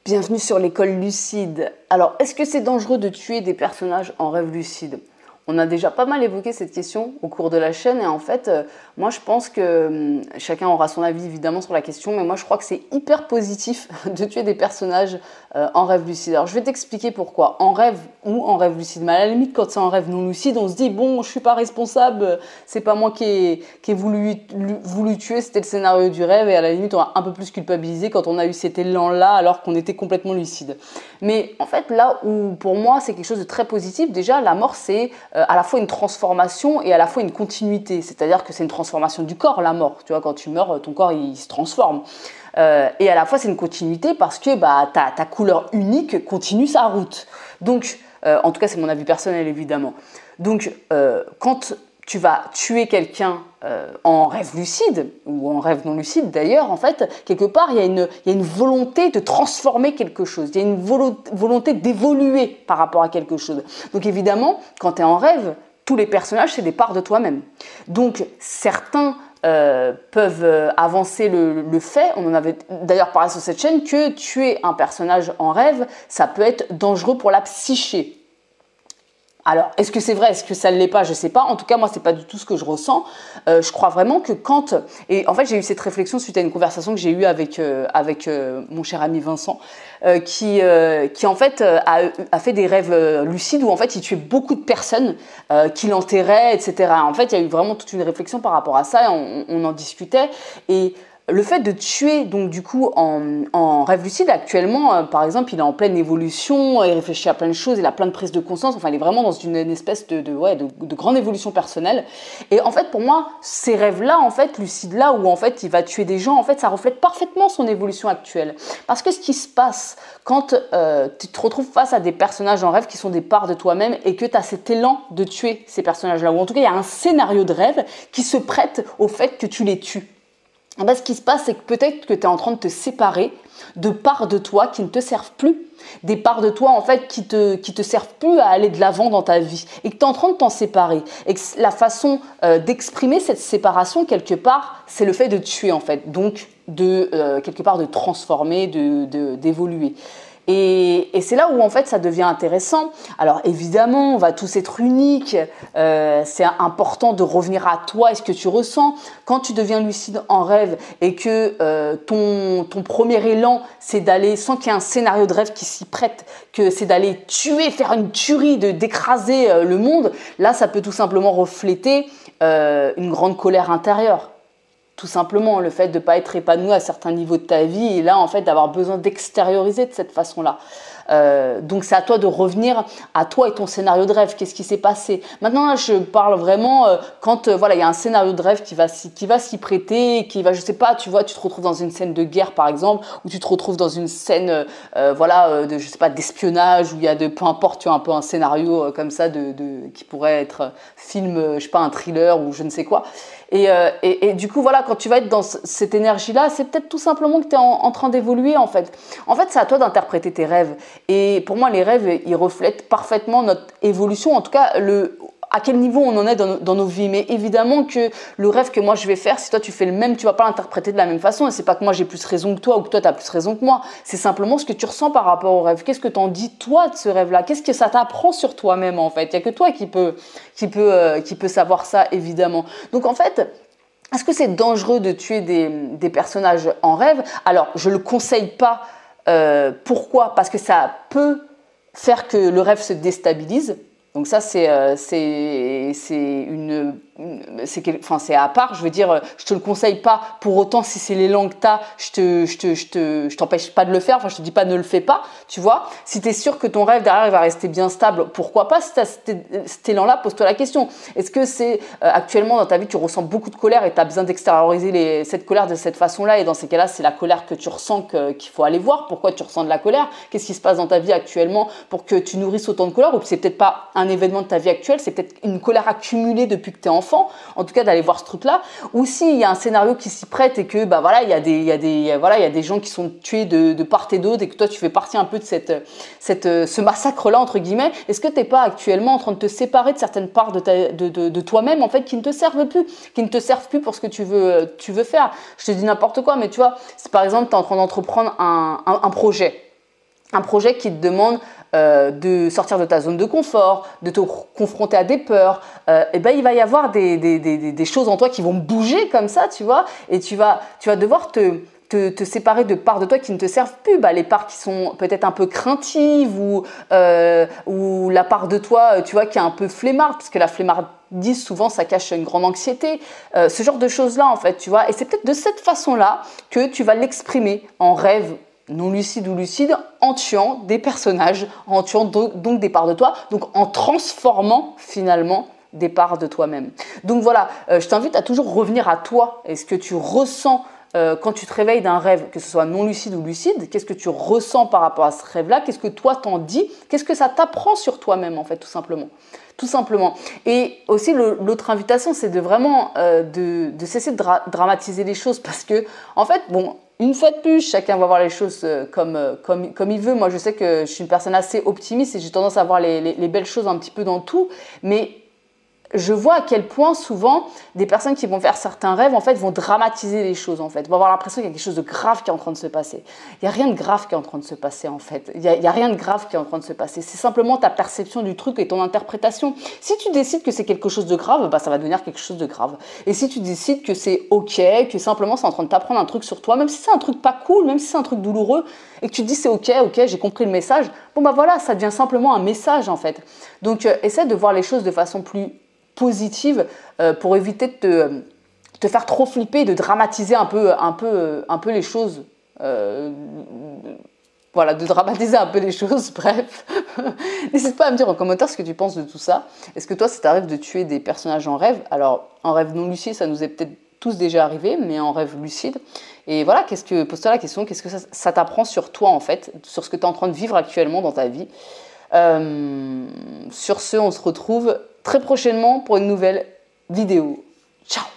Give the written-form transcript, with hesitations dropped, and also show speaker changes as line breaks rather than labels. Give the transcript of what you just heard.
Bienvenue sur l'école lucide. Alors, est-ce que c'est dangereux de tuer des personnages en rêve lucide? On a déjà pas mal évoqué cette question au cours de la chaîne et en fait, moi je pense que chacun aura son avis évidemment sur la question, mais moi je crois que c'est hyper positif de tuer des personnages en rêve lucide. Alors je vais t'expliquer pourquoi. En rêve ou en rêve lucide, mais à la limite quand c'est en rêve non lucide, on se dit bon, je suis pas responsable, c'est pas moi qui ai voulu tuer, c'était le scénario du rêve et à la limite on va un peu plus culpabiliser quand on a eu cet élan-là alors qu'on était complètement lucide. Mais en fait là où pour moi c'est quelque chose de très positif, déjà la mort c'est à la fois une transformation et à la fois une continuité. C'est-à-dire que c'est une transformation du corps, la mort. Tu vois, quand tu meurs, ton corps, il se transforme. Et à la fois, c'est une continuité parce que ta couleur unique continue sa route. Donc, en tout cas, c'est mon avis personnel, évidemment. Donc, quand tu vas tuer quelqu'un en rêve lucide, ou en rêve non lucide d'ailleurs, en fait, quelque part, il y a une volonté de transformer quelque chose, il y a une volonté d'évoluer par rapport à quelque chose. Donc évidemment, quand tu es en rêve, tous les personnages, c'est des parts de toi-même. Donc certains peuvent avancer le fait, on en avait d'ailleurs parlé sur cette chaîne, que tuer un personnage en rêve, ça peut être dangereux pour la psyché. Alors, est-ce que c'est vrai, est-ce que ça ne l'est pas, je ne sais pas. En tout cas, moi, ce n'est pas du tout ce que je ressens. Je crois vraiment que quand... Et en fait, j'ai eu cette réflexion suite à une conversation que j'ai eue avec mon cher ami Vincent, qui en fait a fait des rêves lucides où en fait, il tuait beaucoup de personnes, qu'il enterrait, etc. En fait, il y a eu vraiment toute une réflexion par rapport à ça et on en discutait. Et le fait de tuer, donc du coup, en rêve lucide, actuellement, par exemple, il est en pleine évolution, il réfléchit à plein de choses, il a plein de prises de conscience, enfin, il est vraiment dans une espèce de grande évolution personnelle. Et en fait, pour moi, ces rêves-là, en fait, lucides-là, où en fait, il va tuer des gens, en fait, ça reflète parfaitement son évolution actuelle. Parce que ce qui se passe quand tu te retrouves face à des personnages en rêve qui sont des parts de toi-même et que tu as cet élan de tuer ces personnages-là, ou en tout cas, il y a un scénario de rêve qui se prête au fait que tu les tues. Ce qui se passe, c'est que peut-être que tu es en train de te séparer de parts de toi qui ne te servent plus. Des parts de toi, en fait, qui te servent plus à aller de l'avant dans ta vie. Et que tu es en train de t'en séparer. Et que la façon d'exprimer cette séparation, quelque part, c'est le fait de tuer, en fait. Donc, quelque part, de transformer, d'évoluer. Et c'est là où en fait ça devient intéressant. Alors évidemment, on va tous être uniques, c'est important de revenir à toi et ce que tu ressens. Quand tu deviens lucide en rêve et que ton premier élan c'est d'aller, sans qu'il y ait un scénario de rêve qui s'y prête, que c'est d'aller tuer, faire une tuerie, d'écraser le monde, là ça peut tout simplement refléter une grande colère intérieure. Tout simplement, le fait de ne pas être épanoui à certains niveaux de ta vie et là, en fait, d'avoir besoin d'extérioriser de cette façon-là. Donc, c'est à toi de revenir à toi et ton scénario de rêve. Qu'est-ce qui s'est passé? Maintenant, là, je parle vraiment quand il y a un scénario de rêve qui va s'y prêter, qui va, je sais pas, tu vois, tu te retrouves dans une scène de guerre, par exemple, ou tu te retrouves dans une scène, je sais pas, d'espionnage, où il y a peu importe, tu vois, un peu un scénario comme ça qui pourrait être film, je sais pas, un thriller ou je ne sais quoi. Et du coup, voilà, quand tu vas être dans cette énergie-là, c'est peut-être tout simplement que tu es en train d'évoluer, en fait. En fait, c'est à toi d'interpréter tes rêves. Et pour moi, les rêves, ils reflètent parfaitement notre évolution, en tout cas, à quel niveau on en est dans nos vies. Mais évidemment que le rêve que moi je vais faire, si toi tu fais le même, tu vas pas l'interpréter de la même façon. Et c'est pas que moi j'ai plus raison que toi ou que toi tu as plus raison que moi. C'est simplement ce que tu ressens par rapport au rêve. Qu'est-ce que t'en dis toi de ce rêve-là? Qu'est-ce que ça t'apprend sur toi-même en fait? Il y a que toi qui peut savoir ça évidemment. Donc en fait, est-ce que c'est dangereux de tuer des personnages en rêve? Alors je le conseille pas. Pourquoi? Parce que ça peut faire que le rêve se déstabilise. Donc ça, c'est à part, je veux dire, je te le conseille pas pour autant si c'est l'élan que t'as, je t'empêche pas de le faire, enfin je te dis pas ne le fais pas, tu vois. Si tu es sûr que ton rêve derrière il va rester bien stable, pourquoi pas? Si tu as cet élan-là, pose-toi la question. Est-ce que c'est actuellement dans ta vie tu ressens beaucoup de colère et tu as besoin d'extérioriser cette colère de cette façon-là et dans ces cas-là, c'est la colère que tu ressens qu'il faut aller voir. Pourquoi tu ressens de la colère? Qu'est-ce qui se passe dans ta vie actuellement pour que tu nourrisses autant de colère? Ou c'est peut-être pas un événement de ta vie actuelle, c'est peut-être une colère accumulée depuis que tu es enfant, en tout cas d'aller voir ce truc-là, ou s'il y a un scénario qui s'y prête et que il y a des gens qui sont tués de part et d'autre et que toi tu fais partie un peu de ce massacre-là entre guillemets, est-ce que tu n'es pas actuellement en train de te séparer de certaines parts de toi-même en fait qui ne te servent plus, pour ce que tu veux faire? Je te dis n'importe quoi, mais tu vois, si par exemple tu es en train d'entreprendre un projet. un projet qui te demande de sortir de ta zone de confort, de te confronter à des peurs, et ben il va y avoir des choses en toi qui vont bouger comme ça, tu vois, et tu vas devoir te séparer de parts de toi qui ne te servent plus, les parts qui sont peut-être un peu craintives ou la part de toi, tu vois, qui est un peu flemmarde, parce que la flemmardise, souvent, ça cache une grande anxiété, ce genre de choses-là, en fait, tu vois, et c'est peut-être de cette façon-là que tu vas l'exprimer en rêve, non lucide ou lucide, en tuant des personnages, en tuant donc des parts de toi, donc en transformant finalement des parts de toi-même. Donc voilà, je t'invite à toujours revenir à toi et ce que tu ressens quand tu te réveilles d'un rêve, que ce soit non lucide ou lucide, qu'est-ce que tu ressens par rapport à ce rêve-là, qu'est-ce que toi t'en dis, qu'est-ce que ça t'apprend sur toi-même en fait, tout simplement. Tout simplement. Et aussi l'autre invitation, c'est de vraiment de cesser de dramatiser les choses parce que en fait, bon, une fois de plus, chacun va voir les choses comme il veut. Moi, je sais que je suis une personne assez optimiste et j'ai tendance à voir les belles choses un petit peu dans tout, mais je vois à quel point souvent des personnes qui vont faire certains rêves en fait vont dramatiser les choses en fait, vont avoir l'impression qu'il y a quelque chose de grave qui est en train de se passer. Il n'y a rien de grave qui est en train de se passer en fait. Il y a rien de grave qui est en train de se passer. C'est simplement ta perception du truc et ton interprétation. Si tu décides que c'est quelque chose de grave, ça va devenir quelque chose de grave. Et si tu décides que c'est ok, que simplement c'est en train de t'apprendre un truc sur toi, même si c'est un truc pas cool, même si c'est un truc douloureux, et que tu te dis c'est ok, j'ai compris le message, voilà, ça devient simplement un message en fait. Donc essaie de voir les choses de façon plus positive pour éviter de te faire trop flipper, de dramatiser un peu les choses. Voilà, de dramatiser un peu les choses, bref. N'hésite pas à me dire en commentaire ce que tu penses de tout ça. Est-ce que toi, ça t'arrive de tuer des personnages en rêve? Alors, en rêve non lucide, ça nous est peut-être tous déjà arrivé, mais en rêve lucide. Et voilà, pose-toi la question, qu'est-ce que ça t'apprend sur toi, en fait, sur ce que tu es en train de vivre actuellement dans ta vie? Sur ce, on se retrouve très prochainement pour une nouvelle vidéo. Ciao!